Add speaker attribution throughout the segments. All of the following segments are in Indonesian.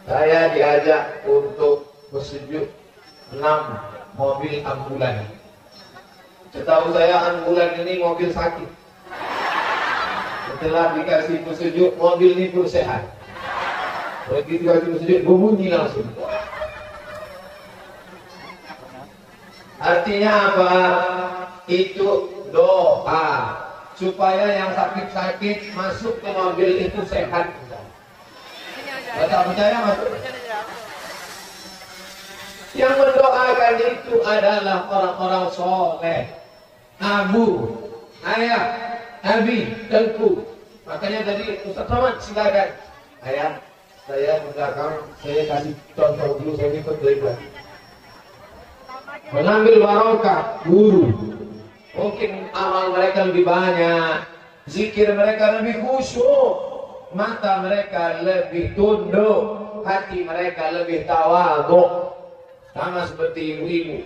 Speaker 1: Saya diajak untuk bersejuk 6 mobil ambulan. Setahu saya ambulan ini mobil sakit. Setelah dikasih petunjuk, mobil ini pun sehat. Begitu dikasih petunjuk, berbunyi langsung. Artinya apa? Itu doa supaya yang sakit-sakit masuk ke mobil itu sehat. Tak percaya masuk. Yang mendoakan itu adalah orang-orang soleh. Abu, ayah, abi, tengku. Makanya tadi Ustaz Somad silakan. Ayah, saya belakang, saya kasih contoh dulu, saya ikut belajar. Mengambil barokah, guru. Mungkin amal mereka lebih banyak, zikir mereka lebih khusyuk, mata mereka lebih tunduk, hati mereka lebih tawadhu. Sama seperti ibu-ibu,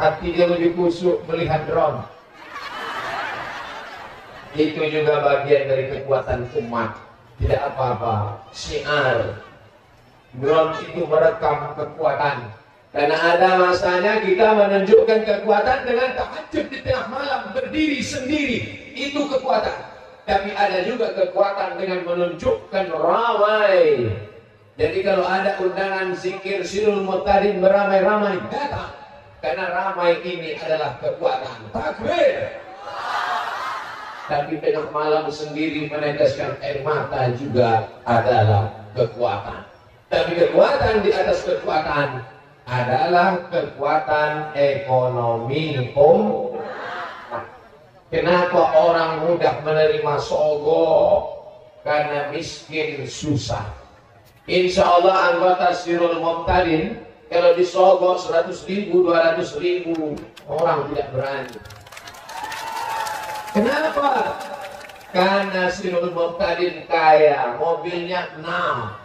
Speaker 1: hati dia lebih khusyuk melihat drone. Itu juga bagian dari kekuatan umat. Tidak apa-apa, syiar. Drone itu merekam kekuatan. Karena ada masanya kita menunjukkan kekuatan dengan tahajud di tengah malam, berdiri sendiri. Itu kekuatan. Tapi ada juga kekuatan dengan menunjukkan ramai. Jadi kalau ada undangan zikir Sirul Muqtadin beramai-ramai, datang. Karena ramai ini adalah kekuatan. Takbir. Tapi tengah malam sendiri meneteskan air mata juga adalah kekuatan. Tapi kekuatan di atas kekuatan adalah kekuatan ekonomi. Kenapa orang mudah menerima sogok? Karena miskin susah. Insya Allah anggota Sirul Muqtadin kalau disogok 100.000, 200.000 orang tidak berani. Kenapa? Karena Sirul Muqtadin kaya, mobilnya 6.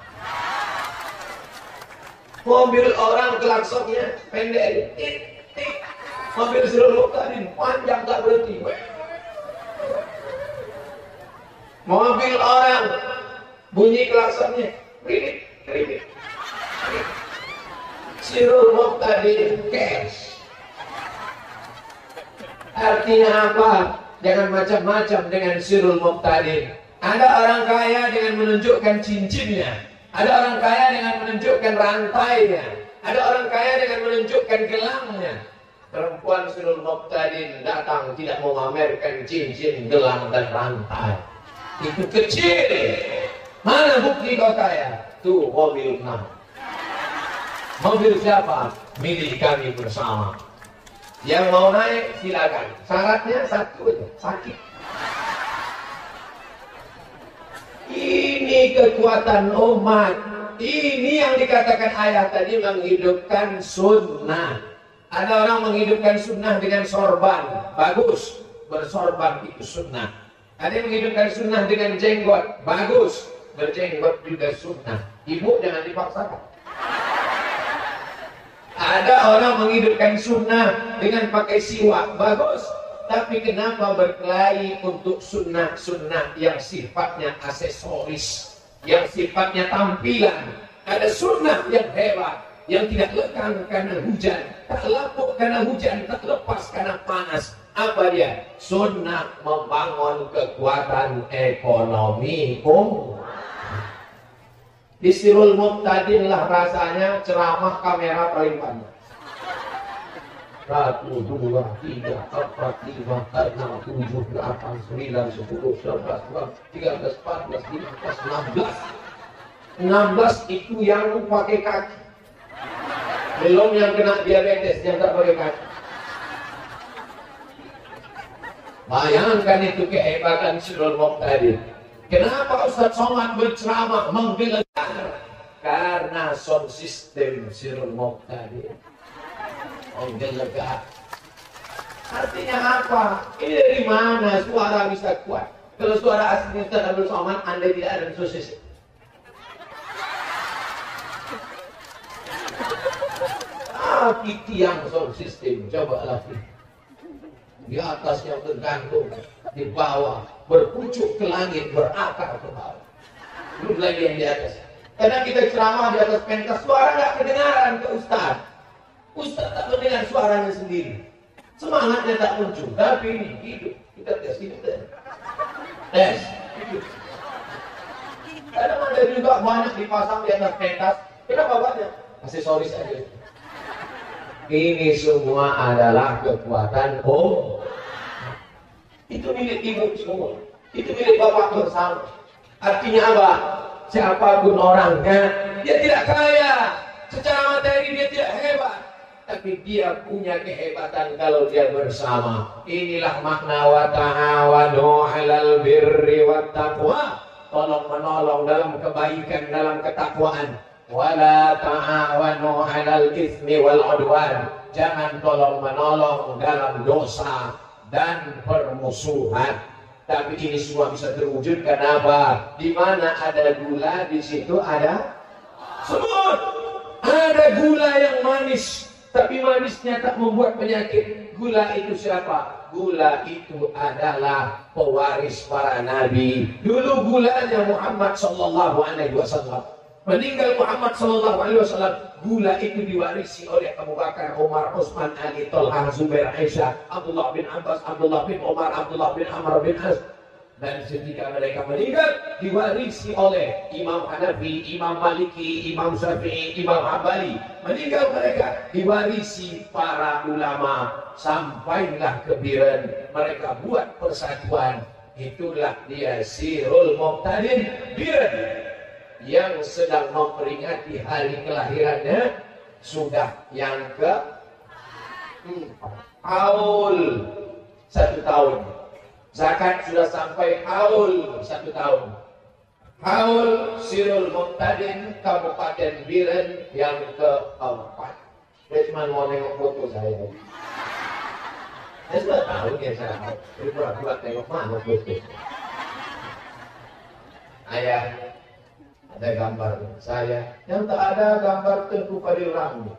Speaker 1: Mobil orang klaksonnya pendek. Mobil Sirul Muqtadin panjang tak berhenti. Mobil orang bunyi klaksonnya kritik. Sirul Muqtadin cash. Artinya apa? Jangan macam-macam dengan Sirul Muqtadin. Ada orang kaya dengan menunjukkan cincinnya. Ada orang kaya dengan menunjukkan rantainya. Ada orang kaya dengan menunjukkan gelangnya. Perempuan Sirul Muqtadin datang tidak mau memamerkan cincin, gelang dan rantai. Itu kecil. Mana bukti kau kaya? Tuh mobil 6. Mobil siapa? Milik kami bersama. Yang mau naik silakan. Syaratnya satu aja, sakit. Ini kekuatan umat. Ini yang dikatakan ayah tadi menghidupkan sunnah. Ada orang menghidupkan sunnah dengan sorban. Bagus, bersorban itu sunnah. Ada yang menghidupkan sunnah dengan jenggot. Bagus, berjenggot juga sunnah. Ibu jangan dipaksakan. Ada orang menghidupkan sunnah dengan pakai siwak. Bagus. Tapi kenapa berkelahi untuk sunnah-sunnah yang sifatnya aksesoris, yang sifatnya tampilan? Ada sunnah yang hebat, yang tidak lekang karena hujan, tak lapuk karena hujan, tak lepas karena panas. Apa dia? Sunnah membangun kekuatan ekonomi. Di Sirul Muqtadin lah rasanya ceramah kamera paling banyak. 1, 2, 3, 4, 5, 6, 7, 8, 9, 10, 11, 12, 13, 14, 15, 16 itu yang pakai kaki. Belum yang kena diabetes yang tak pakai kaki. Bayangkan itu kehebatan Sirul Muqtadin. Kenapa Ustaz Somad berceramah menggelegar? Karena sound system Sirul Muqtadin menggelegar. Artinya apa? Ini dari mana suara bisa kuat? Kalau suara asli Ustaz Abdul Somad, Anda tidak ada sound system. Tapi tiang sound system, coba lagi. Di atas yang tergantung, di bawah berpucuk ke langit, berakar ke bawah. belum lagi yang di atas. Kadang kita ceramah di atas pentas, suara nggak kedengaran ke Ustaz. Ustaz tak mendengar suaranya sendiri. Semangatnya tak muncul. Tapi ini hidup. Kita tes hidup. Tes hidup. Kadang ada juga banyak dipasang di atas pentas. Kenapa banyak? Aksesoris aja. Ini semua adalah kekuatan itu milik ibu semua. Itu milik bapak bersama. Artinya apa? Siapapun orangnya, dia tidak kaya. Secara materi dia tidak hebat. Tapi dia punya kehebatan kalau dia bersama. Inilah makna wa ta'awanu 'alal birri wat taqwa. Tolong menolong dalam kebaikan, dalam ketakwaan. Wala ta'awanu 'alal itsmi wal 'udwan. Jangan tolong menolong dalam dosa dan permusuhan. Tapi ini semua bisa terwujud kenapa? Di mana ada gula, di situ ada semut. Ada gula yang manis, tapi manisnya tak membuat penyakit. Gula itu siapa? Gula itu adalah pewaris para nabi. Dulu gulanya Muhammad sallallahu alaihi wasallam. Meninggal Muhammad sallallahu alaihi wasallam, gula itu diwarisi oleh Abu Bakar, Umar, Utsman, Ali, Thalhah, Zubair, Aisyah, Abdullah bin Abbas, Abdullah bin Umar, Abdullah bin Amr bin As. Dan ketika mereka meninggal, diwarisi oleh Imam Hanafi, Imam Maliki, Imam Syafi'i, Imam Hambali. Meninggal mereka, diwarisi para ulama. Sampailah ke Biren, mereka buat persatuan. Itulah dia Sirul Muqtadin Biren, yang sedang memperingati hari kelahirannya sudah yang ke haul 1 tahun. Zakat sudah sampai haul 1 tahun. Haul Sirul Muqtadin Kabupaten Biren yang ke-4. Dia cuma mau nengok foto saya. Saya sudah tahu dia saya. Jadi pura-pura tengok mana foto. Ayah, ada gambar saya, yang tak ada gambar Tengku Fadil Rahmi.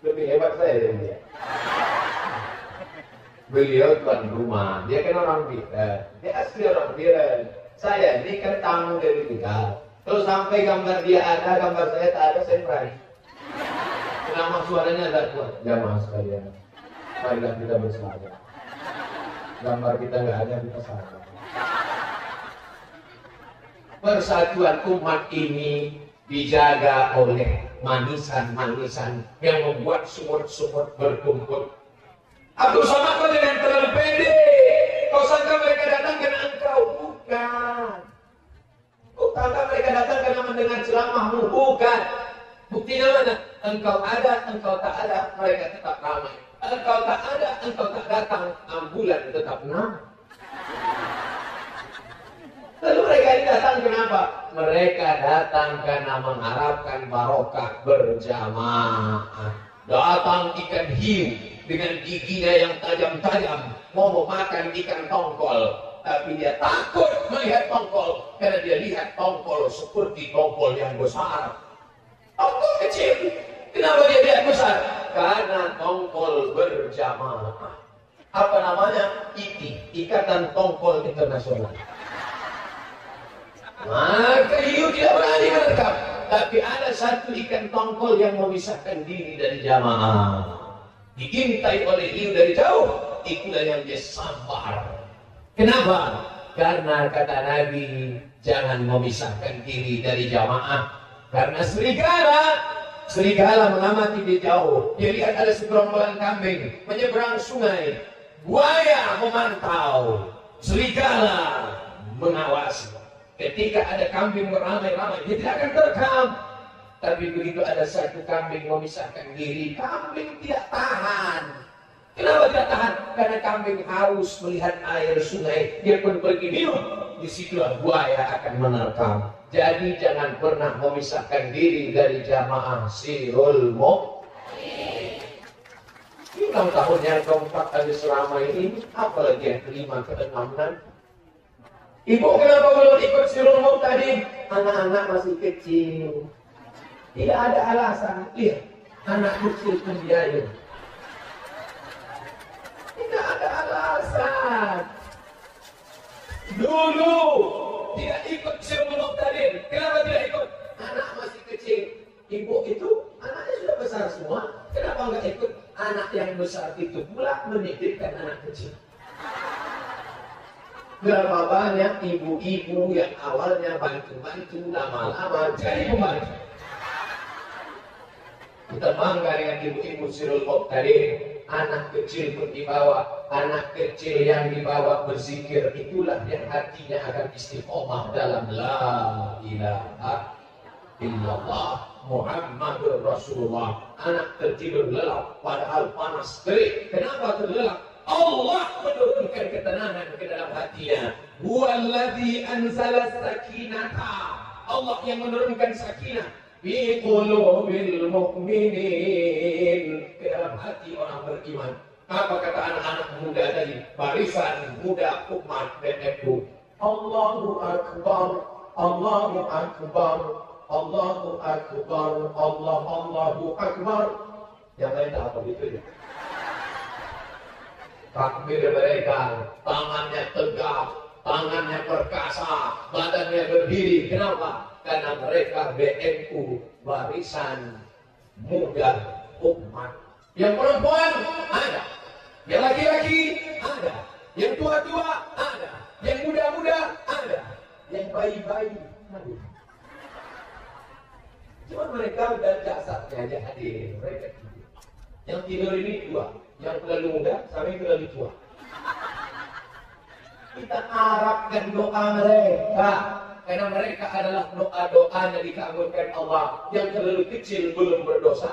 Speaker 1: Lebih hebat saya dari dia. Beliau tuan rumah, dia kan orang Biren, dia asli orang Biren. Saya ini kan tamu dari Tegal. Kalau sampai gambar dia ada, gambar saya tak ada, saya meraih. Kenapa suaranya ada kuat? Jamaah sekalian, marilah kita bersama. Gambar kita nggak ada, kita salah. Persatuan umat ini dijaga oleh manisan-manisan yang membuat sumur-sumur berkumpul. Abdul Somad kau jangan terlalu pede. Kau sangka mereka datang karena engkau? Bukan. Kau sangka mereka datang karena mendengar ceramahmu? Bukan. Buktinya mana? Engkau ada, engkau tak ada, mereka tetap ramai. Engkau tak ada, engkau tak datang, ambulan tetap ramai. Lalu mereka ini datang kenapa? Mereka datang karena mengharapkan barokah berjamaah. Datang ikan hiu dengan giginya yang tajam-tajam, mau memakan ikan tongkol. Tapi dia takut melihat tongkol, karena dia lihat tongkol seperti tongkol yang besar. Tongkol kecil, kenapa dia lihat besar? Karena tongkol berjamaah. Apa namanya? ITI, Ikatan Tongkol Internasional. Maka hiu tidak berani merekam. Tapi ada satu ikan tongkol yang memisahkan diri dari jamaah. Diintai oleh hiu dari jauh. Itulah yang dia sabar. Kenapa? Karena kata Nabi, jangan memisahkan diri dari jamaah. Karena serigala mengamati di jauh. Dia lihat ada segerombolan kambing menyeberang sungai. Buaya memantau. Serigala mengawasi. Ketika ada kambing beramai-ramai, dia tidak akan terekam. Tapi begitu ada satu kambing memisahkan diri, kambing tidak tahan. Kenapa tidak tahan? Karena kambing haus melihat air sungai, dia pun pergi minum. Disitulah buaya akan menerkam. Jadi jangan pernah memisahkan diri dari jamaah Sirul Muqtadin. Ini 6 tahun yang keempat kali selama ini, apalagi yang kelima, keenam nanti. Ibu kenapa belum ikut Sirul Muqtadin? Anak-anak masih kecil. Tidak ada alasan. Lihat, anak kecil pun biaya. Tidak ada alasan. Dulu tidak ikut Sirul Muqtadin. Kenapa tidak ikut? Anak masih kecil. Ibu itu anaknya sudah besar semua. Kenapa nggak ikut? Anak yang besar itu pula menitipkan anak kecil. Berapa banyak ibu-ibu yang awalnya bantu-bantu, lama-lama jadi pembantu. Kita bangga dengan ibu-ibu Sirul Muqtadin. Anak kecil pun dibawa. Anak kecil yang dibawa berzikir, itulah yang hatinya akan istiqomah dalam la ilaha illallah Muhammadur Rasulullah. Anak tertidur lelap padahal panas terik. Kenapa terlelap? Allah menurunkan ketenangan ke dalam hatinya. Huwallazi anzala sakinata. Allah yang menurunkan sakinah fi qulubil mu'minin, ke dalam hati orang beriman. Apa kata anak-anak muda tadi? Barisan muda umat BNU. Allahu Akbar, Allahu Akbar, Allahu Akbar, Allahu Akbar. Yang lain tak apa gitu ya. Takbir mereka, tangannya tegak, tangannya perkasa, badannya berdiri. Kenapa? Karena mereka BNU, barisan muda umat. Yang perempuan ada, yang laki-laki ada, yang tua-tua ada, yang muda-muda ada, yang bayi-bayi ada. Cuma mereka dan jasadnya aja hadir. Mereka tidur. Yang tidur ini dua, yang terlalu muda sama yang terlalu tua. Kita harapkan doa mereka, karena mereka adalah doa-doanya dikabulkan Allah. Yang terlalu kecil belum berdosa,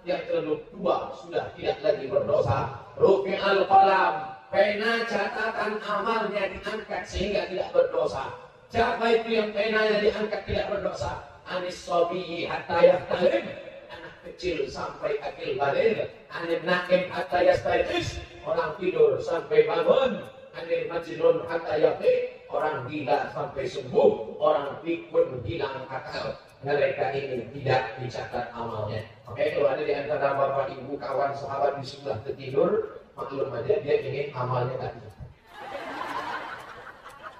Speaker 1: yang terlalu tua sudah tidak lagi berdosa. Rufi'al qalam, pena catatan amalnya diangkat sehingga tidak berdosa. Siapa itu yang penanya diangkat tidak berdosa? Anis sobiyi hatta yahtalim, anak kecil sampai akil balik. Anin naim hatta yastayqis, orang tidur sampai bangun. Anil majnun hatta yaqi, orang gila sampai sembuh. Orang pikun hilang akal. Mereka ini tidak dicatat amalnya. Oke, kalau ada di antara bapak ibu kawan sahabat di sebelah tertidur, maklum aja dia ingin amalnya tak dicatat.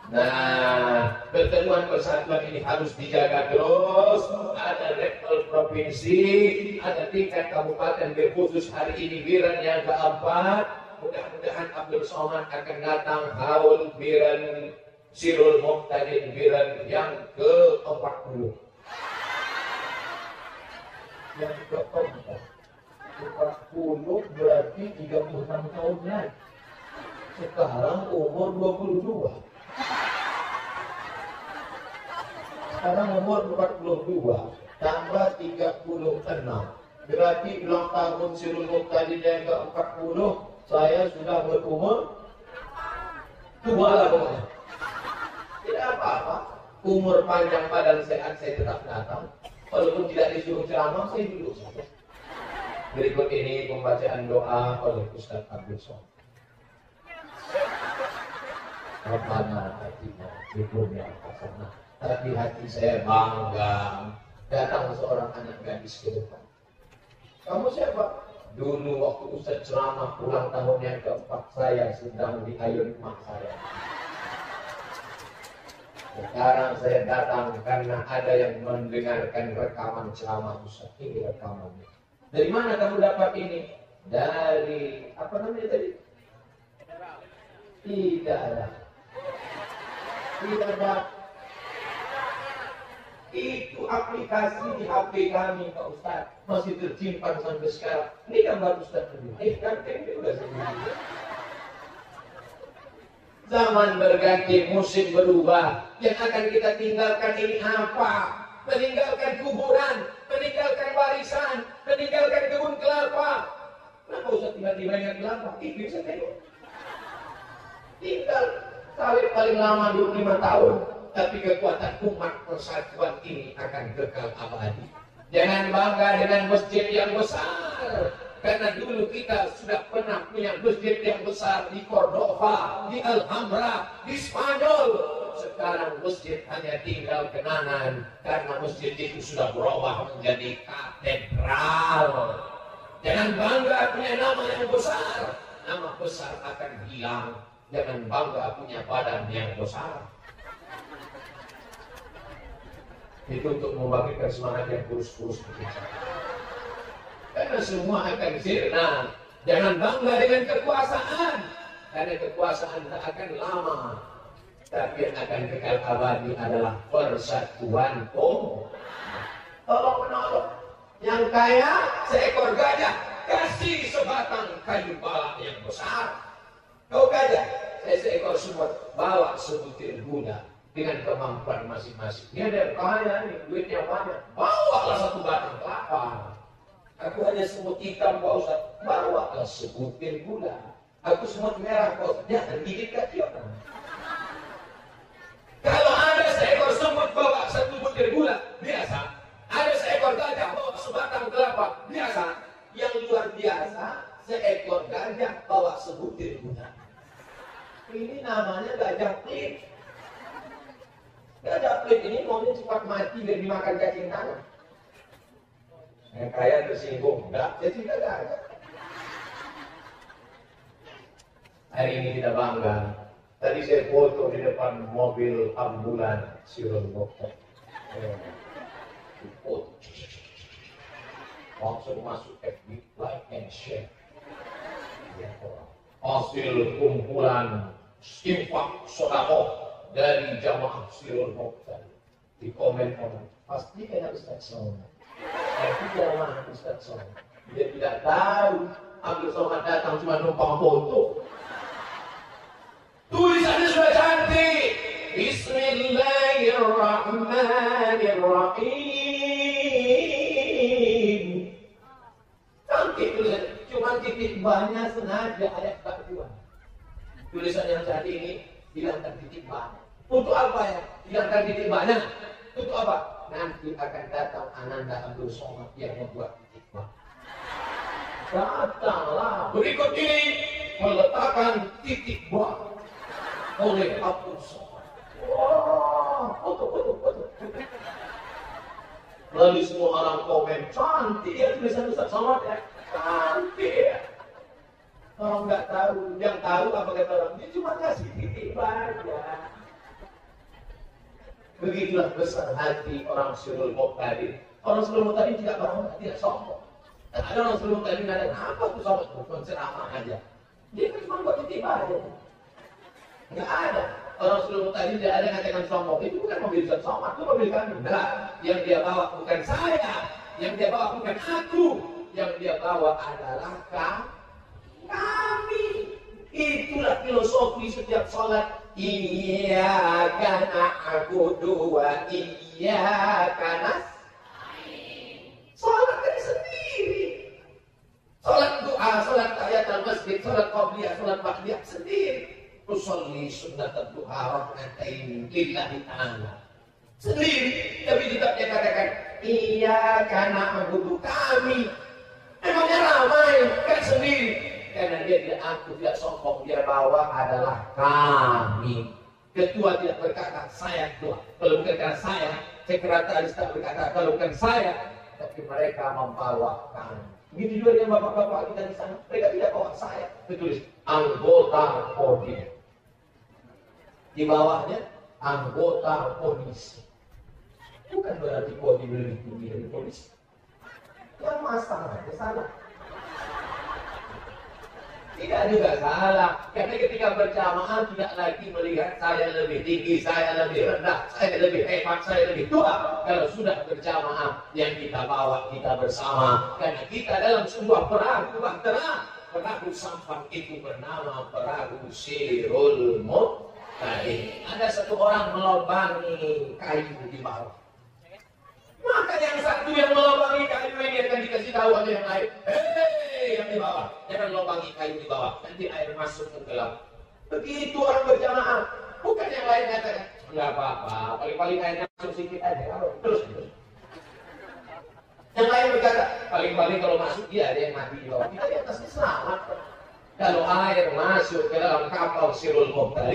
Speaker 1: Nah, pertemuan persatuan ini harus dijaga terus. Ada level provinsi, ada tingkat kabupaten berkhusus hari ini Biren yang keempat. Mudah-mudahan Abdul Somad akan datang haul Biren Sirul Muqtadin Biren yang ke-40. Yang ke-40 berarti 36 tahun lagi. Sekarang umur 22. Sekarang umur 42 tambah 36. Berarti ulang tahun Sirul Muqtadin yang ke-40. Saya sudah berumur tua lah pokoknya. Tidak apa-apa. Umur panjang badan sehat saya tetap datang. Walaupun tidak disuruh ceramah, saya duduk saja. Berikut ini pembacaan doa oleh Ustaz Abdul Somad. Rabbana atina fid dunya hasanah. Tapi hati saya bangga datang seorang anak gadis ke depan. Kamu siapa? Dulu waktu Ustaz ceramah ulang tahun yang keempat, saya sedang di ayun mak saya. Sekarang saya datang karena ada yang mendengarkan rekaman ceramah Ustaz. Ini rekamannya. Dari mana kamu dapat ini? Dari apa namanya tadi? Tidak ada. Itu aplikasi di HP kami Pak Ustaz, masih tersimpan sampai sekarang. Ini gambar Ustaz kedua. Kan ini udah sendiri. Zaman berganti, musim berubah. Yang akan kita tinggalkan ini apa? Meninggalkan kuburan, meninggalkan warisan, meninggalkan kebun kelapa. Kenapa Ustaz tiba-tiba ingat kelapa? Itu bisa tengok. Tinggal sawit paling lama 25 tahun. Tapi kekuatan umat persatuan ini akan kekal abadi. Jangan bangga dengan masjid yang besar. Karena dulu kita sudah pernah punya masjid yang besar di Cordova, di Alhambra, di Spanyol. Sekarang masjid hanya tinggal kenangan. Karena masjid itu sudah berubah menjadi katedral. Jangan bangga punya nama yang besar. Nama besar akan hilang. jangan bangga punya badan yang besar. Itu untuk membangkitkan semangat yang kurus-kurus begitu. Karena semua akan sirna. Jangan bangga dengan kekuasaan, karena kekuasaan tak akan lama. Tapi yang akan kekal abadi adalah persatuan umat. Tolong menolong. Yang kaya seekor gajah, kasih sebatang kayu balak yang besar. Kau gajah, saya seekor semut, bawa sebutir gula dengan kemampuan masing-masing. Ini ada yang kaya nih, duitnya banyak, bawalah satu batang kelapa. Aku hanya semut hitam, Pak Ustaz, bawalah sebutir gula. Aku semut merah, Pak Ustaz, jangan gigit kaki orang. Kalau ada seekor semut bawa satu butir gula, biasa. Ada seekor gajah bawa sebatang kelapa, biasa. Yang luar biasa, seekor gajah bawa sebutir gula. Ini namanya gajah pelit. Gajah pelit ini maunya cepat mati biar dimakan cacing tanah. Yang kaya tersinggung, enggak, dia tidak gajah. Hari ini kita bangga. Tadi saya foto di depan mobil ambulan Sirul Mokhtar. Foto. Langsung masuk FB, like and share. Hasil kumpulan infak sedekah dari jamaah Sirul Mokhtar. Di komen orang, pasti kayak Ustaz Somad. Tapi jamaah Ustaz Somad. Dia tidak tahu Abdul Somad datang cuma numpang foto. Tulisannya sudah cantik. Bismillahirrahmanirrahim. Cantik tulisan. Cuma titik banyak sengaja ayat Al-Quran. Tulisan yang cantik ini hilangkan titik banyak. Untuk apa ya? Hilangkan titik banyak. Untuk apa? Nanti akan datang Ananda Abdul Somad yang membuat titik banyak. Datanglah. Berikut ini meletakkan titik banyak oleh Abdul Somad. Wah, foto. Lalu semua orang komen, cantik ya tulisan Ustaz Somad ya, cantik ya. Orang nggak tahu, yang tahu apa kata orang, dia cuma kasih titik banyak. Begitulah besar hati orang Sirul Mokhtar. Orang Sirul Mokhtar tidak bangga, tidak sombong. Ada orang Sirul Mokhtar nggak ada apa tuh Somad, bukan ceramah aja. Dia kan cuma buat titik banyak. Nggak ada. Orang Sirul Mokhtar tidak ada yang katakan sombong. Itu bukan mobil Ustaz Somad, itu mobil kami. Enggak. Yang dia bawa bukan saya. Yang dia bawa bukan aku. Yang dia bawa adalah kami. Itulah filosofi setiap sholat. Iyyaka na'budu wa iyyaka nasta'in. Sholat dari sendiri. Sholat doa, sholat tahiyatul masjid, sholat qabliyah, sholat ba'diyah sendiri. Usolli sunnat duha rak'atain lillahi ta'ala. Sendiri, tapi tetap dia katakan iyyaka na'budu, kami. Emangnya ramai, kan sendiri. Karena dia tidak aku, tidak sombong, dia bawa adalah kami. Ketua tidak berkata saya ketua, kalau bukan karena saya. Sekretaris tak berkata kalau bukan saya. Tapi mereka membawa kami. Begitu juga dengan bapak-bapak kita di sana, mereka tidak bawa saya. Ditulis anggota kodim. Di bawahnya anggota polisi. Bukan berarti kodim lebih tinggi dari polisi. Yang masalahnya salah. Tidak juga salah, karena ketika berjamaah tidak lagi melihat saya lebih tinggi, saya lebih rendah, saya lebih hebat, saya lebih tua. Kalau sudah berjamaah, yang kita bawa kita bersama, karena kita dalam sebuah perahu bahtera. Perahu sampan itu bernama perahu Sirul Mokhtar. Ada satu orang melobangi kayu di bawah. Maka yang satu yang melobangi kayu ini akan dikasih tahu oleh yang lain. Hei, yang di bawah, jangan lobangi kayu di bawah, nanti air masuk ke dalam. Begitu orang berjamaah, bukan yang lain katakan, enggak apa-apa, paling-paling air masuk sedikit aja, terus. Yang lain berkata, paling-paling kalau masuk dia ada yang mati di bawah, kita di atasnya selamat. Kalau air masuk ke dalam kapal Sirul Mokhtar,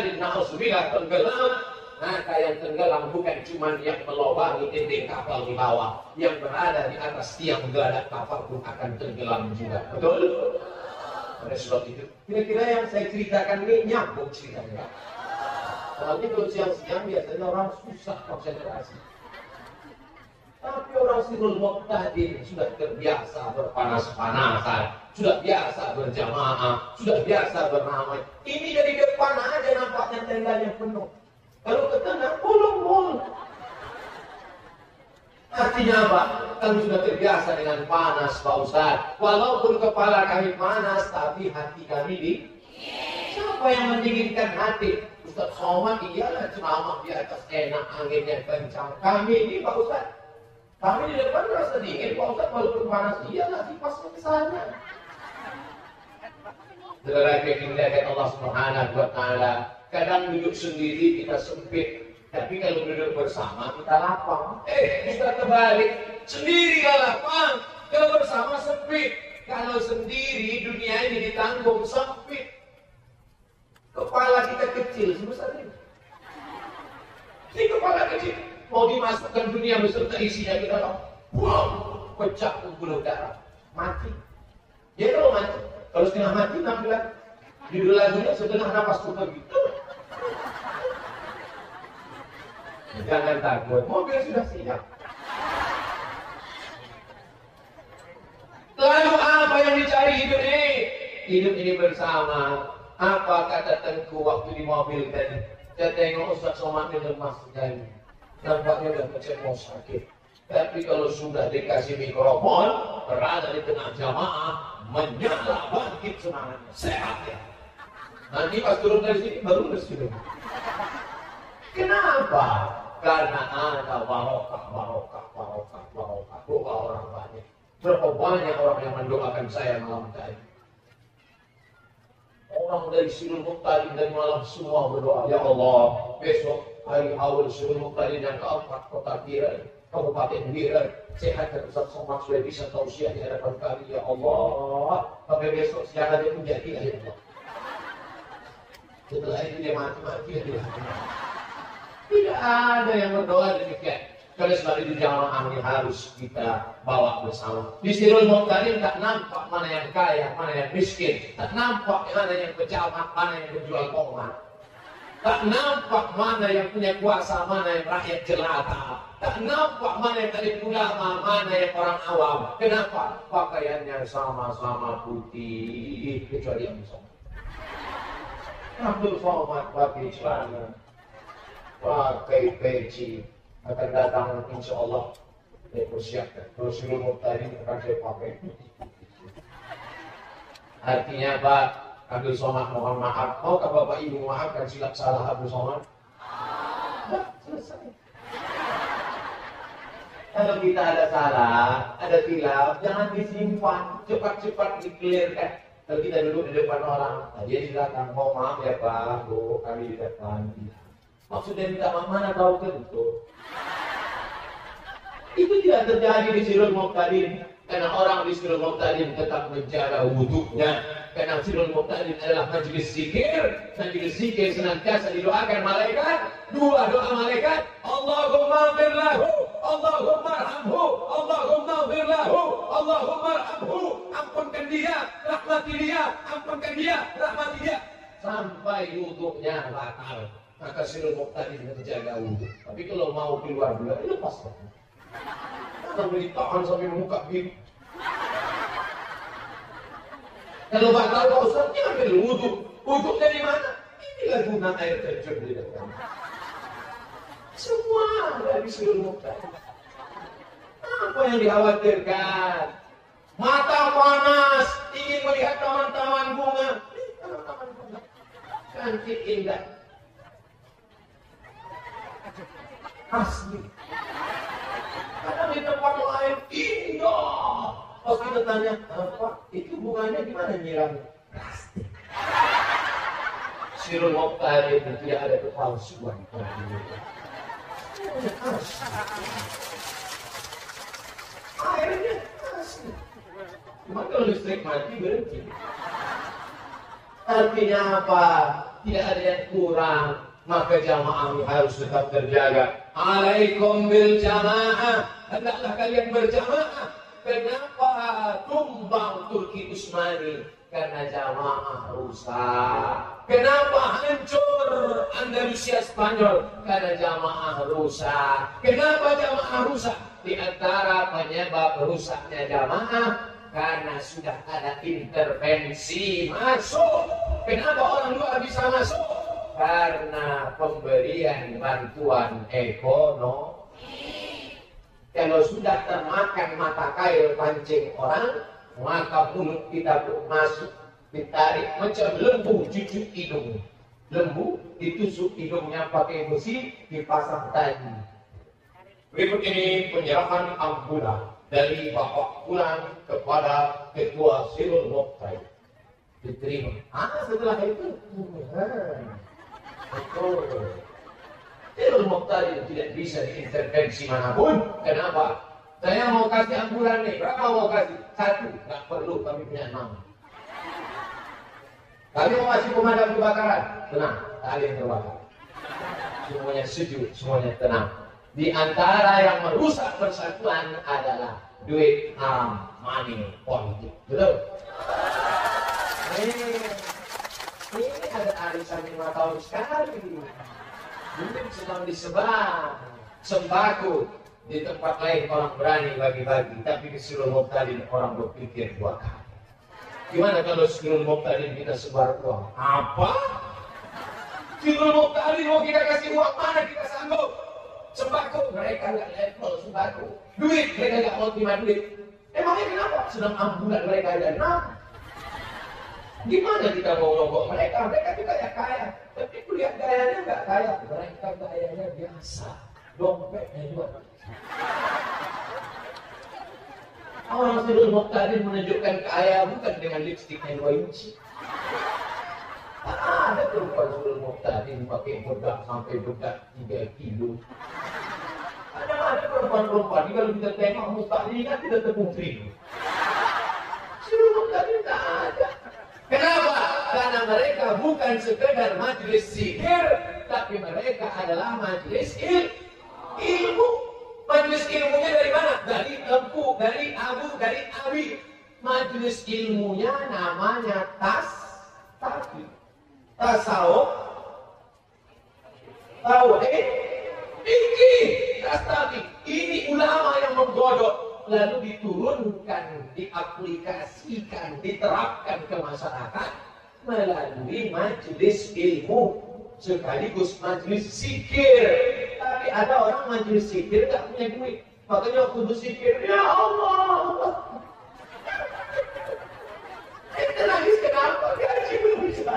Speaker 1: na'udzubillah tenggelam. Maka yang tenggelam bukan cuma yang melobangi dinding kapal di bawah, yang berada di atas tiang geladak kapal pun akan tenggelam juga. Betul? Oleh sebab itu, kira-kira yang saya ceritakan ini nyambung ceritanya. Soalnya kalau siang-siang biasanya orang susah konsentrasi. Tapi orang Sirul Muqtadir sudah terbiasa berpanas-panasan, sudah biasa berjamaah, sudah biasa beramai. Ini dari depan aja nampaknya tendanya penuh. Kalau ke tengah, bolong-bolong. Artinya apa? Kami sudah terbiasa dengan panas, Pak Ustaz. Walaupun kepala kami panas, tapi hati kami di... Siapa yang mendinginkan hati? Ustaz Somad, iyalah ceramah di atas enak, anginnya kencang. Kami ini, Pak Ustaz. Kami di depan merasa dingin, Pak Ustaz. Walaupun panas, iyalah kipasnya ke sana. Saudara dimuliakan Allah Subhanahu wa Ta'ala. Kadang duduk sendiri kita sempit. Tapi kalau duduk bersama kita lapang. Kita terbalik. Sendiri gak lapang. Kalau bersama sempit. Kalau sendiri dunia ini ditanggung sempit. Kepala kita kecil sebesar ini. Ini kepala kecil. Mau dimasukkan dunia beserta isinya kita tahu. Wow, pecah pembuluh darah. Mati. Ya kalau mati. Kalau setengah mati nampilan. Judul lagunya setengah napas tuh begitu. Jangan takut, mobil sudah siap. Lalu apa yang dicari hidup ini? Hidup ini bersama. Apa kata Tengku waktu di mobil tadi? Saya tengok Ustaz Somad ini lemas sekali. Nampaknya sudah macam mau sakit. Tapi kalau sudah dikasih mikrofon, berada di tengah jamaah, menyala bangkit semangatnya. Sehat ya. Nanti pas turun dari sini baru bersenyum. Kenapa? Karena ada barokah. Doa orang banyak. Berapa banyak orang yang mendoakan saya malam tadi. Orang dari Sirul Muqtadir dari malam semua berdoa. Ya Allah, besok hari awal Sirul Muqtadir yang keempat kota Biren, Kabupaten Biren, sehatkan Ustaz Somad supaya bisa tausiah di hadapan kami. Ya Allah, sampai besok siang dia menjadi ya Allah. Setelah itu dia mati dia. Tidak ada yang berdoa demikian. Oleh sebab itu jamaah ini harus kita bawa bersama. Di Sirul Muqtadir tak nampak mana yang kaya, mana yang miskin. Tak nampak mana yang pejabat, mana yang berjual koma. Tak nampak mana yang punya kuasa, mana yang rakyat jelata. Tak nampak mana yang tadi ulama, mana yang orang awam. Kenapa? Pakaiannya sama-sama putih, kecuali yang Somad. Abdul Somad pakai celana, pakai peci, akan datang insya Allah. Saya persiapkan. Kalau Sirul Muqtadir akan saya pakai. Artinya Pak Abdul Somad mohon maaf. Maukah Bapak Ibu maafkan silap salah Abdul Somad? Selesai. Kalau kita ada salah, ada silap, jangan disimpan, cepat-cepat dikelirkan. Kalau kita duduk di depan orang, dia di belakang, mau maaf ya Pak, Bu, kami di depan. Maksudnya minta maaf mana tahu tentu. Itu tidak terjadi di Sirul Muqtadir. Karena orang di Sirul Muqtadir tetap menjaga wudhunya. Karena Sirul Muqtadir adalah majelis zikir. Majelis zikir senantiasa didoakan malaikat. Dua doa malaikat. Allahumma firlahu, Allahumma arhamhu, Allahumma firlahu, Allahumma arhamhu. Ampunkan dia, rahmati dia, ampunkan dia, rahmati dia. Sampai wudhunya batal. Maka Sirul Muqtadir menjaga wudhu. Tapi kalau mau keluar bulan, lepaskan. Jangan ditahan sampai muka biru. Kalau batal Pak Ustaz, dia ambil wudhu. Wudhu dari mana? Inilah guna air terjun di depan. Semua dari Sirul Muqtadir. Apa yang dikhawatirkan? Mata panas, ingin melihat taman-taman bunga. Taman-taman bunga. Cantik indah. Asli. Karena di tempat lain indah. Pas kita tanya, apa? Itu bunganya gimana nyiramnya? Plastik. Sirul Muqtadir tidak ada kepalsuan. Airnya asli. Cuma kalau listrik mati berhenti. Artinya apa? Tidak ada yang kurang. Maka jamaah harus tetap terjaga. Alaikum bil jamaah. Hendaklah kalian berjamaah. Kenapa tumbang Turki Utsmani Karena jamaah rusak. Kenapa hancur Andalusia Spanyol? Karena jamaah rusak. Kenapa jamaah rusak? Di antara penyebab rusaknya jamaah karena sudah ada intervensi masuk. Kenapa orang luar bisa masuk? Karena pemberian bantuan ekonomi. Kalau sudah termakan mata kail pancing orang, maka mulut kita masuk, ditarik macam lembu cucuk hidung. Lembu ditusuk hidungnya pakai besi, dipasang tali. Berikut ini penyerahan ampunan dari Bapak Pulang kepada Ketua Sirul Mokhtar. Diterima. Setelah itu, betul. Sirul Mokhtar tidak bisa diintervensi manapun. Kenapa? Saya mau kasih ambulan nih, berapa mau kasih? 1, nggak perlu, kami punya 6. Kami mau kasih pemadam kebakaran, tenang, tak ada yang terbakar. Semuanya sejuk, semuanya tenang. Di antara yang merusak persatuan adalah duit haram, money politik. Betul? Ini ada arisan 5 tahun sekali. Mungkin sedang disebar sembako. Di tempat lain orang berani bagi-bagi, tapi di Sirul Mokhtarin orang berpikir 2 kali. Gimana kalau Sirul Mokhtarin kita sebar uang? Apa? Sirul Mokhtarin mau kita kasih uang, mana kita sanggup? Sembako, mereka nggak level sembako. Duit, mereka nggak mau terima duit. Emangnya kenapa? Sedang ambulan mereka ada 6. Gimana kita mau nongok mereka? Mereka juga kaya. Tapi kuliah gayanya nggak kaya. Mereka gayanya biasa. Dompetnya juga. Orang Sirul Mokhtarin menunjukkan kaya bukan dengan lipstik yang 2 inci. Ada perempuan Sirul Mokhtarin pakai bedak sampai bedak 3 kilo. Ada perempuan-perempuan ini kalau kita tengok muka ini kan tidak terpungkiri. Sirul Mokhtarin tak ada. Kenapa? Karena mereka bukan sekedar majelis zikir, tapi mereka adalah majelis ilmu. Majelis ilmunya dari mana? Dari Empu, dari Abu, dari Abi. Majelis ilmunya namanya Tasawuf. Tasawuf. Tauhid. Fikih. Tasawuf. Ini ulama yang menggodok, lalu diturunkan, diaplikasikan, diterapkan ke masyarakat melalui majelis ilmu sekaligus majelis zikir. Tapi ada orang majelis zikir tak punya duit, makanya waktu berzikir, ya Allah, kita nangis kenapa? Gaji belum bisa.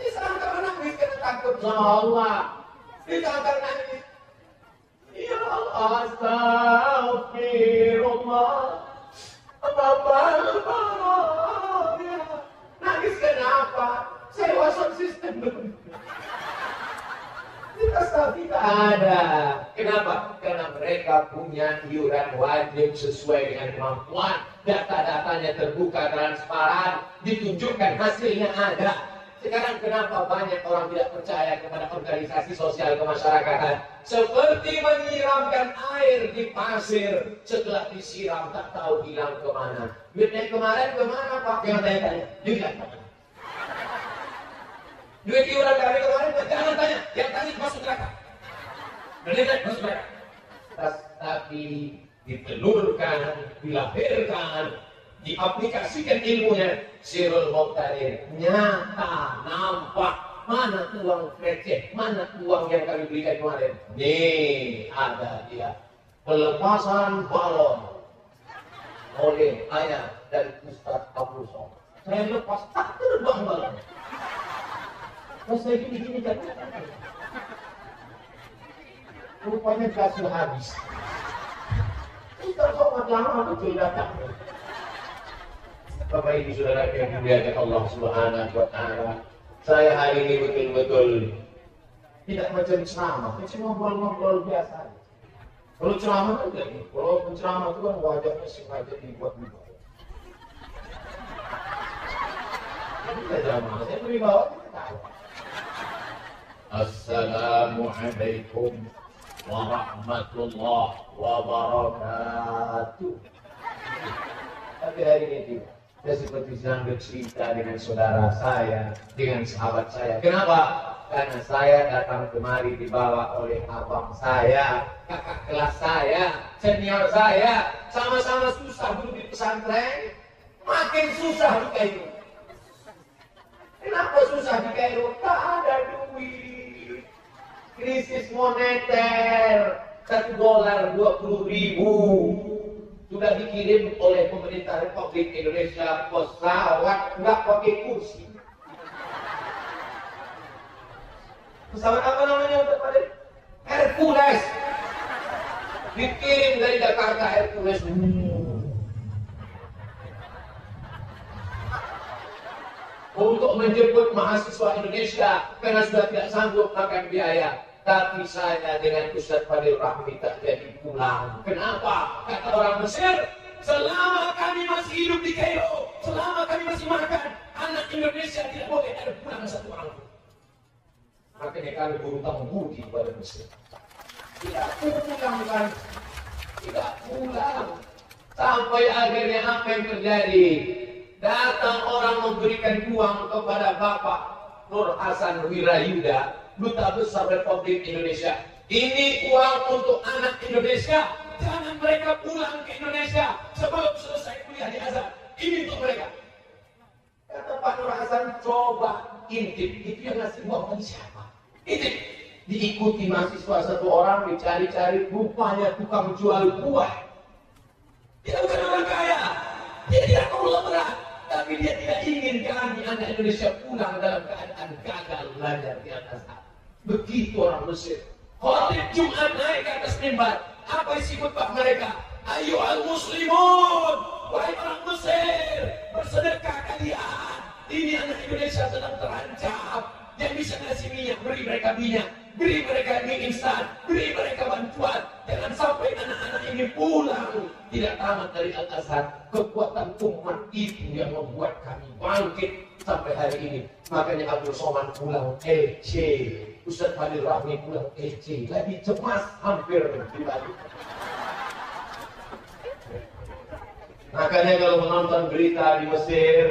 Speaker 1: Disangka menangis karena takut sama Allah. Disangka nangis, ya Allah, astagfirullah, apa-apa. Nangis kenapa? Saya wasap sistem. Tidak ada. Kenapa? Karena mereka punya iuran wajib sesuai dengan kemampuan. Data-datanya terbuka, transparan, ditunjukkan hasilnya ada. Sekarang kenapa banyak orang tidak percaya kepada organisasi sosial kemasyarakatan? Seperti menyiramkan air di pasir, setelah disiram tak tahu hilang kemana. Duitnya kemarin kemana Pak? Jangan tanya-tanya. Hilang. Duit iuran kami kemarin jangan tanya. Yang tadi masuk neraka. Benar masuk neraka. Tapi ditelurkan, dilahirkan, diaplikasikan ilmunya. Sirul Mokhtarin nyata, nampak. Mana uang receh, mana uang yang kami berikan kemarin? Nih, ada dia. Pelepasan balon oleh ayah dan Ustaz Abdul Somad. Saya lepas, tak terbang balon. Terus saya gini-gini kan. Rupanya gas habis. Ustaz Somad lama betul datang. Bapak Ibu Saudara yang dimuliakan Allah Subhanahu wa taala. Saya hari ini betul-betul tidak macam ceramah, cuma ngobrol-ngobrol biasa. Kalau ceramah kan enggak, kalau penceramah itu kan wajahnya sengaja dibuat-buat. Ini tidak ceramah, saya beri bawa kita tahu. Assalamualaikum warahmatullahi wabarakatuh. sampai hari ini juga. Saya seperti sedang bercerita dengan saudara saya, dengan sahabat saya. Kenapa? Karena saya datang kemari dibawa oleh abang saya, kakak kelas saya, senior saya. Sama-sama susah dulu di pesantren, makin susah di Kairo. Kenapa susah di Kairo? Tak ada duit. Krisis moneter, $1 20.000. Sudah dikirim oleh pemerintah Republik Indonesia pesawat nggak pakai kursi. Pesawat apa namanya untuk pada Hercules. Dikirim dari Jakarta Hercules. Untuk menjemput mahasiswa Indonesia karena sudah tidak sanggup makan biaya. Tapi saya dengan Ustaz Fadil Rahmi tak jadi pulang. Kenapa? Kata orang Mesir, selama kami masih hidup di Kairo, selama kami masih makan, anak Indonesia tidak boleh ada pulang satu orang pun. Makanya kami berhutang budi kepada Mesir. Tidak pulang kan? Tidak pulang. Sampai akhirnya apa yang terjadi? Datang orang memberikan uang kepada Bapak Nur Hasan Wirayuda, Duta Besar Republik Indonesia. Ini uang untuk anak Indonesia. Jangan mereka pulang ke Indonesia sebelum selesai kuliah di Azhar. Ini untuk mereka. Kata Pak Nur Hasan, coba intip. Itu yang ngasih uang tadi siapa? Intip. Diikuti mahasiswa satu orang, dicari-cari, rupanya tukang jual buah. Dia bukan orang kaya. Dia tidak konglomerat. Tapi dia tidak ingin kami anak Indonesia pulang dalam keadaan gagal belajar di Azhar. Begitu orang Mesir. Khotib Jumat naik ke atas mimbar. Apa isi khutbah mereka? Ayo al-muslimun, wahai orang Mesir, bersedekah kalian. Ini anak Indonesia sedang terancam. Yang bisa ngasih minyak, beri mereka minyak. Beri mereka mie instan. Beri mereka bantuan. Jangan sampai anak-anak ini pulang tidak tamat dari Al-Azhar. Kekuatan umat itu yang membuat kami bangkit sampai hari ini. Makanya Abdul Somad pulang LC, Ustaz Fadil Rahmi pulang LC. Lagi cemas hampir dibalik. Makanya kalau menonton berita di Mesir,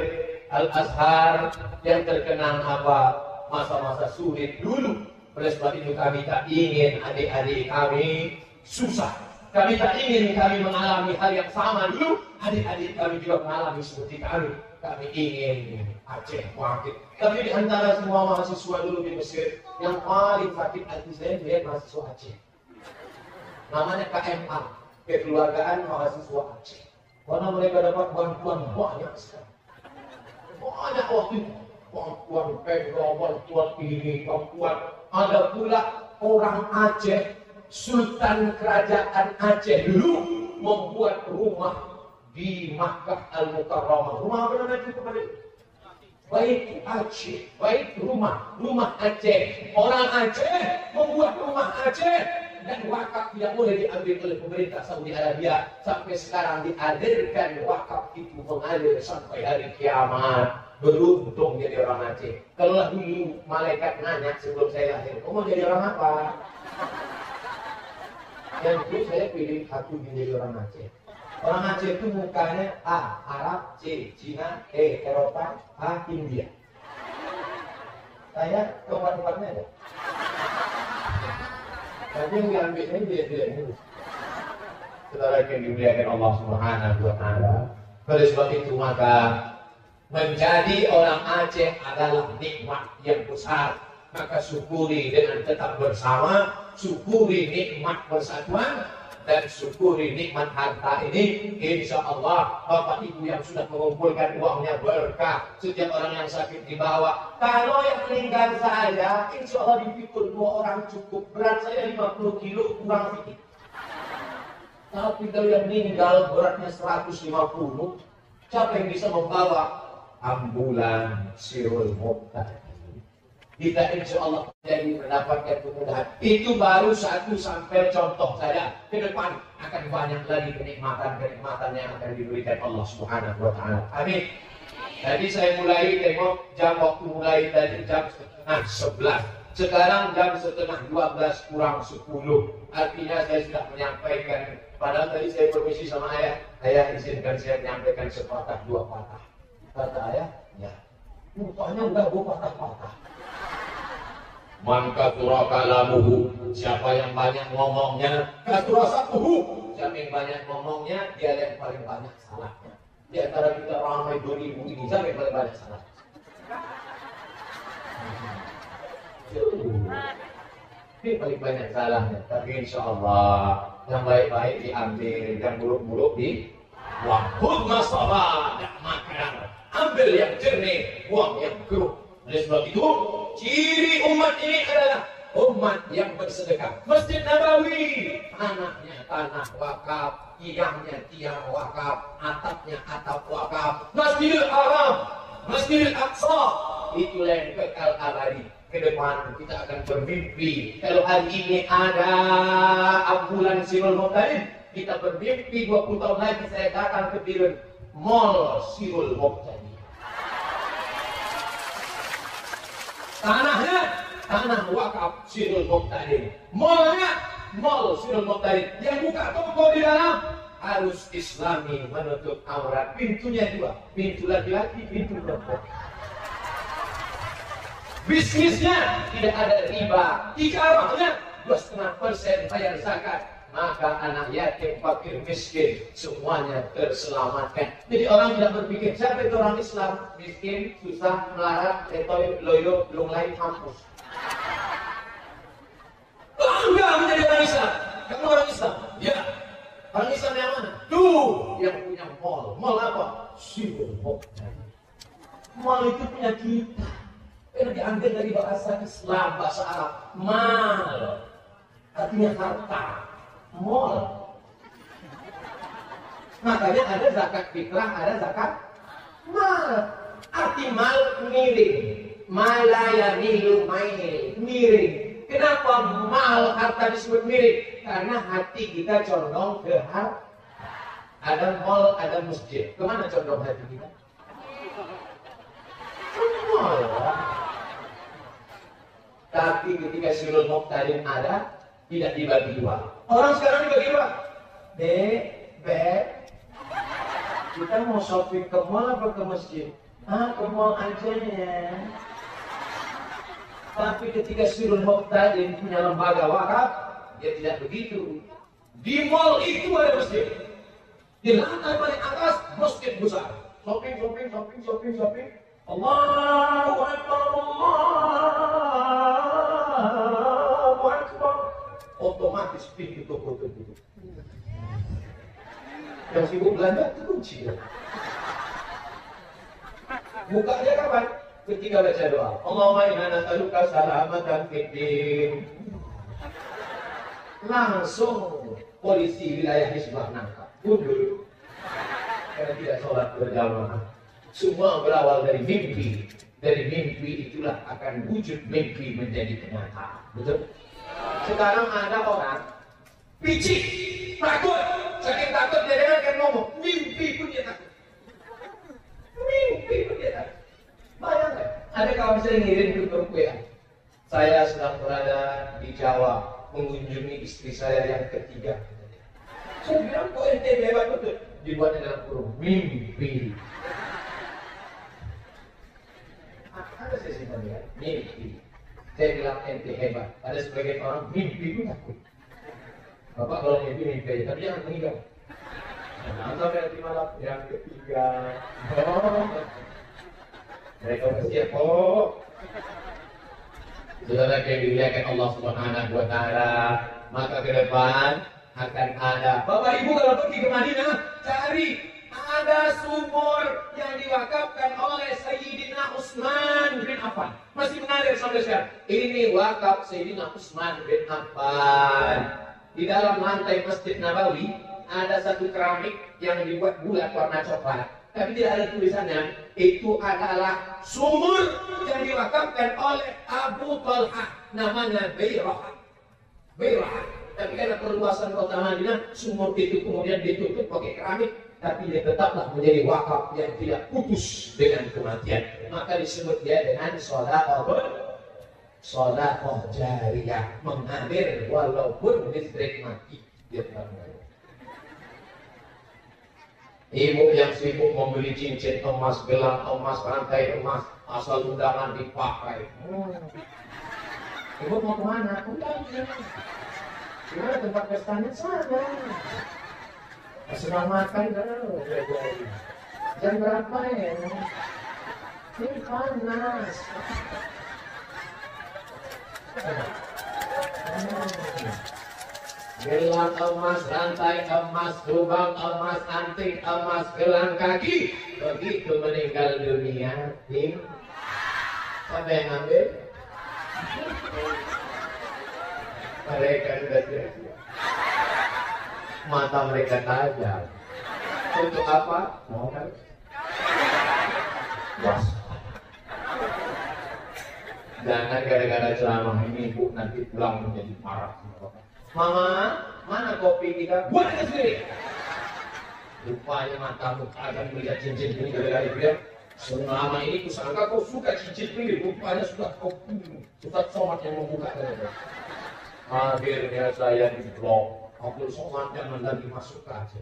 Speaker 1: Al-Azhar yang terkenang apa? Masa-masa sulit dulu. Oleh sebab itu kami tak ingin adik-adik kami susah. Kami tak ingin kami mengalami hal yang sama dulu. Adik-adik kami juga mengalami seperti kami. Kami ingin Aceh bangkit. Tapi di antara semua mahasiswa dulu di Mesir, yang paling sakit hati saya lihat mahasiswa Aceh. Namanya KMA, Kekeluargaan Mahasiswa Aceh. Karena mereka dapat bantuan banyak sekali. Banyak waktu itu. Bantuan pegawai, bantuan ini, bantuan. Ada pula orang Aceh, Sultan Kerajaan Aceh dulu membuat rumah di Makkah Al-Mukarramah. Rumah apa namanya itu kepada itu? Baik Aceh, baik rumah Aceh. Orang Aceh membuat rumah Aceh dan wakaf tidak boleh diambil oleh pemerintah Saudi Arabia. Sampai sekarang dihadirkan wakaf itu mengalir sampai hari kiamat. Beruntung jadi orang Aceh. Kalau dulu malaikat nanya sebelum saya lahir, kamu mau jadi orang apa? Yang itu saya pilih aku jadi orang Aceh. Orang Aceh itu mukanya A, Arab, C, Cina, E, Eropa, A, India. Saya keempat-empatnya ada. Tapi yang diambilnya dia ini. Saudara yang dimuliakan Allah Subhanahu wa Ta'ala. Oleh sebab itu maka menjadi orang Aceh adalah nikmat yang besar. Maka syukuri dengan tetap bersama, syukuri nikmat persatuan, dan syukuri nikmat harta ini. Insya Allah Bapak Ibu yang sudah mengumpulkan uangnya berkah. Setiap orang yang sakit dibawa. Kalau yang meninggal saya, insya Allah dipikul 2 orang cukup. Berat saya 50 kilo kurang sedikit. Tapi kalau yang meninggal beratnya 150, siapa yang bisa membawa? Ambulan Sirul Muqtadi. Kita insya Allah jadi mendapatkan kemudahan. Itu baru satu sampai contoh saja. Ke depan akan banyak lagi kenikmatan yang akan diberikan Allah Subhanahu wa Ta'ala. Amin. Jadi saya mulai tengok jam waktu mulai tadi jam 10:30. Sekarang jam 11:30 kurang 10. Artinya saya sudah menyampaikan Padahal tadi saya permisi sama ayah izinkan saya menyampaikan sepatah dua patah. Kata ayah, ya. Rupanya enggak gua patah-patah. Man kathura kalamuhu, siapa yang banyak ngomongnya, kathura satuhu. Siapa yang banyak ngomongnya, dia yang paling banyak salahnya. Di antara kita ramai 2000 ini, siapa yang paling banyak salah? Ini paling banyak salahnya. Tapi insya Allah yang baik-baik diambil, yang buruk-buruk dibuang. Khudh masalah, dak makan. Ambil yang jernih, buang yang keruh. Oleh sebab itu, ciri umat ini adalah umat yang bersedekah. Masjid Nabawi, tanahnya tanah wakaf, tiangnya tiang wakaf, atapnya atap wakaf. Masjidil Haram, Masjidil Aqsa, itulah yang kekal abadi. Ke depan kita akan bermimpi. Kalau hari ini ada ambulan Sirul Muqtadir, kita bermimpi 20 tahun lagi saya datang ke Birun Mall Sirul Muqtadir. Tanahnya tanah wakaf Sirul Muqtadir. Mallnya mall Sirul Muqtadir. Yang buka toko di dalam harus Islami, menutup aurat. Pintunya dua, pintu laki-laki, pintu perempuan. Bisnisnya tidak ada riba, tijarahnya 2,5% bayar zakat, maka anak yatim, fakir, miskin semuanya terselamatkan. Jadi orang tidak berpikir siapa itu orang Islam, miskin, susah, melarat, letoy, loyo, belum lain mampus. Bangga menjadi orang Islam. Kamu orang Islam? Ya. Orang Islam yang mana? Tuh, yang punya mall. Mall apa? Sirul Muqtadir. Mall itu punya kita. Itu diambil dari bahasa Islam, bahasa Arab. Mal, artinya harta. Mall. Makanya ada zakat fitrah, ada zakat mal. Arti mal miring. Malaya milu mail, miring. Kenapa mal harta disebut miring? Karena hati kita condong ke harta. Ada mall, ada masjid. Kemana condong hati kita? Mall. Tapi ketika Sirul Muqtadir ada, tidak dibagi dua. Orang sekarang dibagi dua. Kita mau shopping ke mall apa ke masjid? Ke mall aja ya. Tapi ketika Sirul Muqtadir punya lembaga wakaf, dia tidak begitu. Di mall itu ada masjid. Di lantai paling atas masjid besar. Shopping. Allahu Akbar, Allahu Akbar. Otomatis pintu toko tutup. Yang sibuk belanja itu kunci. Bukanya kapan? Ketika baca doa. Allahumma inna nas'aluka salamatan fid din. Langsung polisi wilayah Hizbah nangkap. Mundur. Karena tidak sholat berjamaah. Semua berawal dari mimpi. Dari mimpi itulah akan wujud mimpi menjadi kenyataan. Betul? Sekarang ada orang picik, takut. Saking takut dia akan ngomong, mimpi pun dia takut. Mimpi pun dia takut. Bayangkan, ada kawan saya ngirim ke grup WA. Saya sedang berada di Jawa mengunjungi istri saya yang ketiga. Saya bilang, kok ente hebat betul? Dibuatnya dalam kurung, mimpi. Ada saya simpan ya, mimpi. Saya bilang ente hebat. Ada sebagian orang mimpi pun takut. Bapak kalau mimpi aja, tapi jangan meninggal. Sampai nanti malam yang ketiga. Mereka bersiap. Saudara yang dimuliakan Allah Subhanahu wa Ta'ala, maka ke depan akan ada. Bapak Ibu kalau pergi ke Madinah, cari ada sumur yang diwakafkan oleh Sayyidina Utsman bin Affan. Masih mengalir sampai sekarang. Ini wakaf Sayyidina Utsman bin Affan. Di dalam lantai Masjid Nabawi ada satu keramik yang dibuat bulat warna coklat. Tapi tidak ada tulisannya. Itu adalah sumur yang diwakafkan oleh Abu Talha. Namanya Bayrah. Tapi karena perluasan kota Madinah, sumur itu kemudian ditutup pakai keramik. Tapi dia tetaplah menjadi wakaf yang tidak putus dengan kematian. Maka disebut dia dengan sedekah jariyah, mengalir walaupun listrik mati dia tetap mengalir. Ibu yang sibuk membeli cincin emas, gelang emas, rantai emas, asal undangan dipakai. Ibu mau kemana? Udah, gimana tempat pestanya sana? Sedang makan kan? Jam berapa ya? Ini panas. Gelang emas, rantai emas, lubang emas, anting emas, gelang kaki. Begitu meninggal dunia, tim. Siapa yang ambil? Mereka sudah sia-sia. Mata mereka tajam. Untuk apa? Mau kan? Was. Jangan gara-gara ceramah ini ibu nanti pulang menjadi marah. Mama, mana kopi kita? Buat aja sendiri. Rupanya matamu akan melihat cincin ini gara-gara dia. Selama ini kusangka kau suka cincin ini. Rupanya sudah kau bunuh. Ustaz Somad yang membuka. Akhirnya saya diblok. Abdul Somad jangan lagi masuk aja.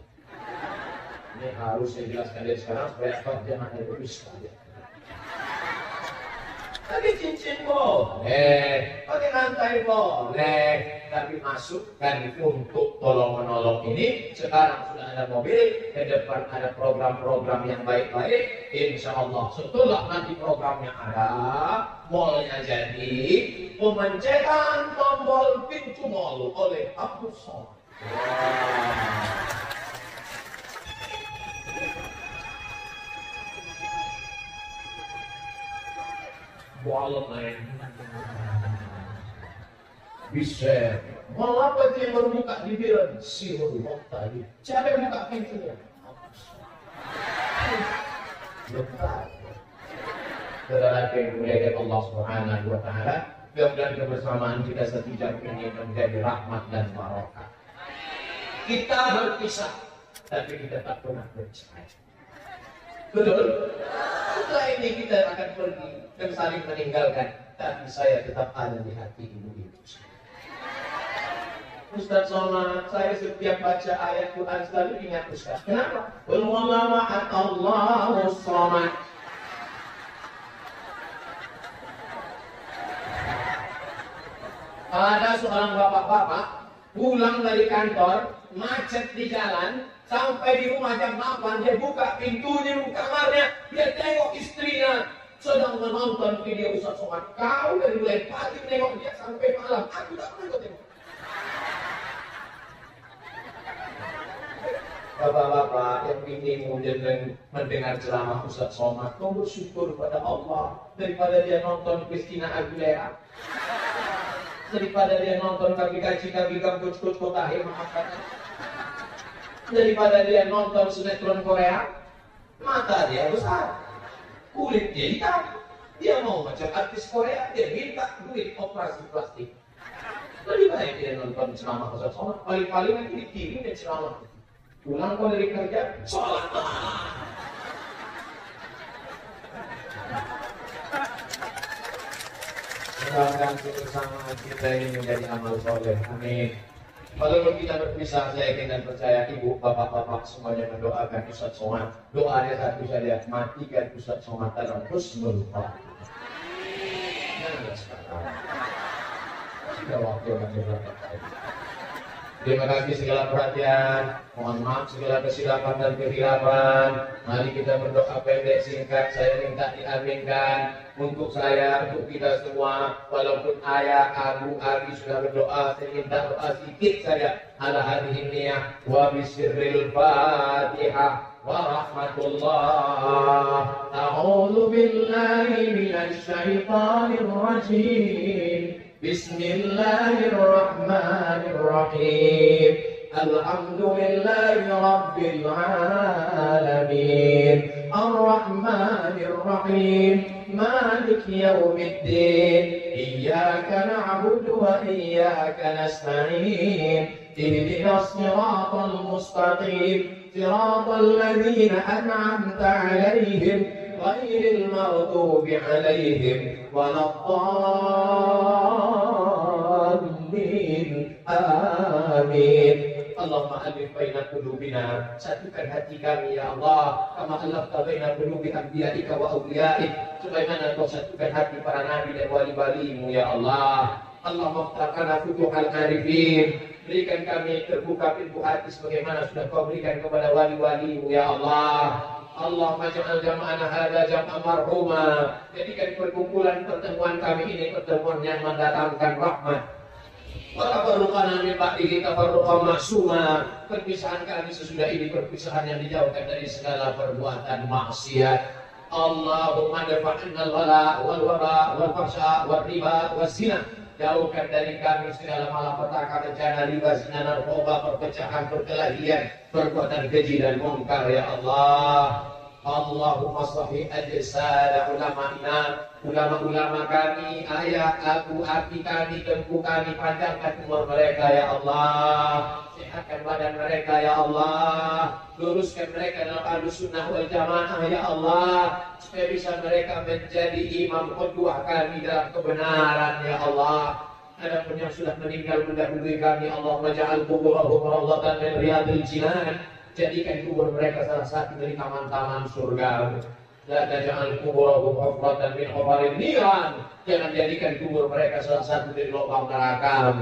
Speaker 1: Ini harus saya jelaskan dari sekarang supaya jangan ada bisa aja. Tapi cincin boleh, pakai rantai boleh, tapi masukkan untuk tolong-menolong ini. Sekarang sudah ada mobil, ke depan ada program-program yang baik-baik. Insya Allah setelah nanti programnya ada, malnya jadi, pemencetan tombol pintu mal oleh Abdul Somad. Wallet lain bisa malah apa itu yang baru buka bibiran si Rodolfo tadi siapa yang buka pintunya lepas saudara yang dimuliakan Allah Subhanahu wa Ta'ala, mudah-mudahan kebersamaan kita setijak ini menjadi rahmat dan barokah. Kita berpisah tapi kita tak pernah bercerai. Betul? Setelah ini kita akan pergi dan saling meninggalkan, tapi saya tetap ada di hati ibu-ibu. Ustaz Somad, saya setiap baca ayat Quran selalu ingat Ustaz. Kenapa? Qul huwallahu ahad Allahus samad. Ada seorang bapak-bapak pulang dari kantor, macet di jalan. Sampai di rumah jam 8, dia buka pintunya, buka kamarnya, dia tengok istrinya sedang menonton video Ustaz Somad. Kau dari mulai pagi menengok dia sampai malam, aku tak pernah tengok. Bapak-bapak yang ingin mendengar ceramah Ustaz Somad, kau bersyukur pada Allah daripada dia nonton Christina Aguilera, daripada dia nonton kaki-kaki coach Kotahir, maafkan, daripada dia nonton sinetron Korea. Mata dia besar, kulit dia hitam, dia mau macam artis Korea, dia minta duit operasi plastik. Lebih baik dia nonton ceramah Ustaz Somad, paling-paling nanti dikirim dan ceramah. Pulang kau dari kerja, sholat. Mudah-mudahan kebersamaan kita ini menjadi amal soleh. Amin. Walaupun kita berpisah, saya yakin dan percaya ibu, bapak-bapak semuanya mendoakan Ustaz Somad. Doanya satu saja, matikan Ustaz Somad dalam husnul khotimah. Janganlah sekarang. Sudah waktu yang berapa kali. Terima kasih segala perhatian. Mohon maaf segala kesilapan dan kehilapan. Mari kita berdoa pendek singkat. Saya minta diaminkan untuk saya, untuk kita semua. Walaupun ayah, abu, abi sudah berdoa, saya minta doa sedikit saja. Ala hadhihi niyah wa bisirril fatihah wa rahmatullah. A'udzu billahi minasy syaithanir rajim. Bismillahirrahmanirrahim. Alhamdulillahi rabbil alamin. Ar-Rahmanir-Rahim. Malik yaumiddin. Iyyaka na'budu wa iyyaka nasta'in. Ihdinas siratal mustaqim. Siratal ladzina an'amta 'alaihim غير المغضوب عليهم ولا الضالين آمين. Allahumma alif baina qulubina, satukan hati kami ya Allah, kama alafta baina qulubi anbiya'ika wa awliya'ik, sebagaimana Engkau satukan hati para nabi dan wali-walimu ya Allah. Allahumma ftahkana futuhal arifin, berikan kami terbuka pintu hati sebagaimana sudah Kau berikan kepada wali-walimu ya Allah. Allahumma ja'al jam'ana hadza jam'an marhuma, jadikan perkumpulan pertemuan kami ini pertemuan yang mendatangkan rahmat. Wa tafarruqana min ba'dihi tafarruqan ma'suma, perpisahan kami sesudah ini perpisahan yang dijauhkan dari segala perbuatan maksiat. Allahumma dafa'na al-wala wal wara wal fahsya wal riba wal zina, jauhkan dari kami segala malapetaka, bencana, riba, zina, narkoba, perpecahan, perkelahian, perbuatan keji dan mungkar ya Allah. Allahumma sahih ajsad ulama'ina, ulama-ulama kami, ayah, abu, abi kami, tempu kami, panjangkan umur mereka ya Allah, sehatkan badan mereka ya Allah, luruskan mereka dalam Ahlussunnah wal Jamaah ya Allah, supaya bisa mereka menjadi imam qudwah kami dalam kebenaran ya Allah. Adapun yang sudah meninggal mendahului kami, Allahumma ja'al quburahum rawdatan min riyadil jinan, jadikan kubur mereka salah satu dari taman-taman surga. La taj'al quburahum hufratan min hufarin niran, jangan jadikan kubur mereka salah satu dari lubang neraka.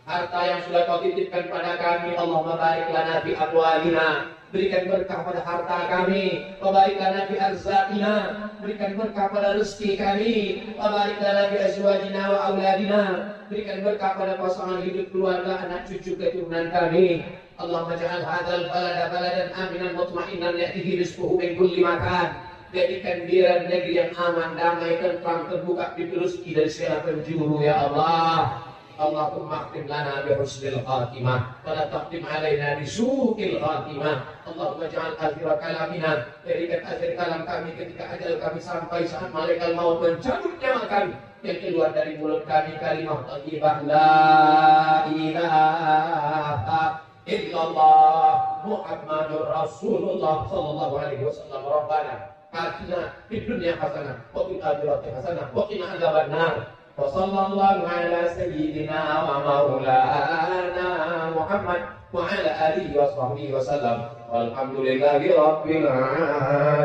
Speaker 1: Harta yang sudah Kau titipkan pada kami, Allahumma barik lana fi amwalina, berikan berkah pada harta kami. Wa barik lana fi arzaqina, berikan berkah pada rezeki kami. Wa barik lana fi azwajina wa auladina, berikan berkah pada pasangan hidup, keluarga, anak cucu keturunan kami. Allahumma ja'al hadzal balada baladan aminan mutma'innan ya'tihi rizquhu min kulli makan, jadikan dia negeri yang aman, damai, tentram, terbuka pintu rezeki dari segala penjuru ya Allah. Allahumma khtim lana bi husnil khatimah wa la taqtim alaina bi su'il khatimah. Allahumma ja'al akhir kalamina, jadikan akhir kalam kami ketika ajal kami sampai saat malaikat maut mencabut nyawa kami, yang keluar dari mulut kami kalimah thayyibah la ilaha illallah Muhammadur Rasulullah sallallahu alaihi wasallam. Rabbana atina fid dunya hasanah wa fil akhirati hasanah wa qina adzabannar. Wa sallallahu ala sayyidina wa maulana Muhammad wa ala alihi wa sahbihi wa sallam. Walhamdulillahi rabbil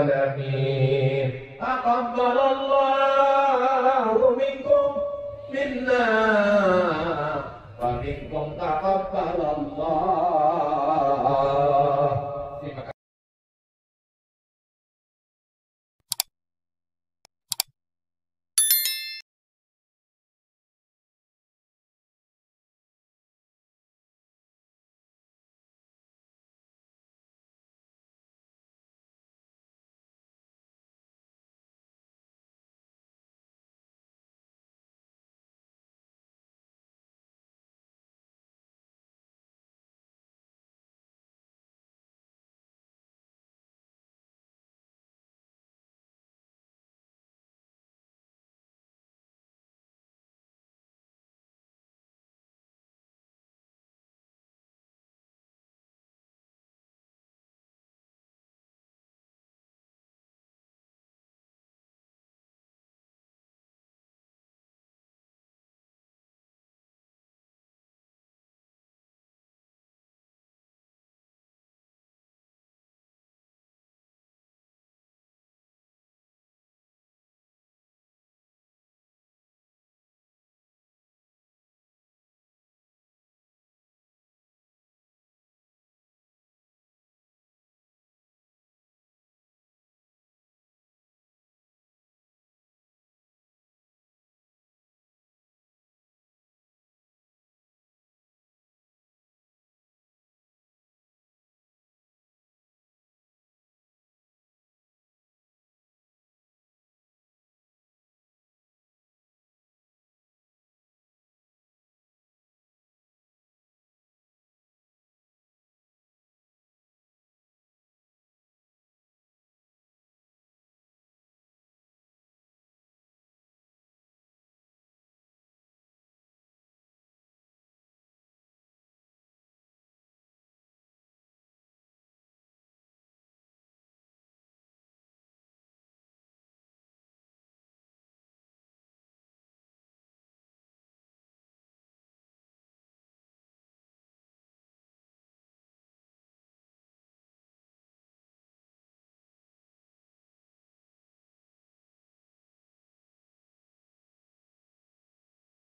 Speaker 1: alamin. Taqabbalallahu minkum minna wa minkum taqabbalallahu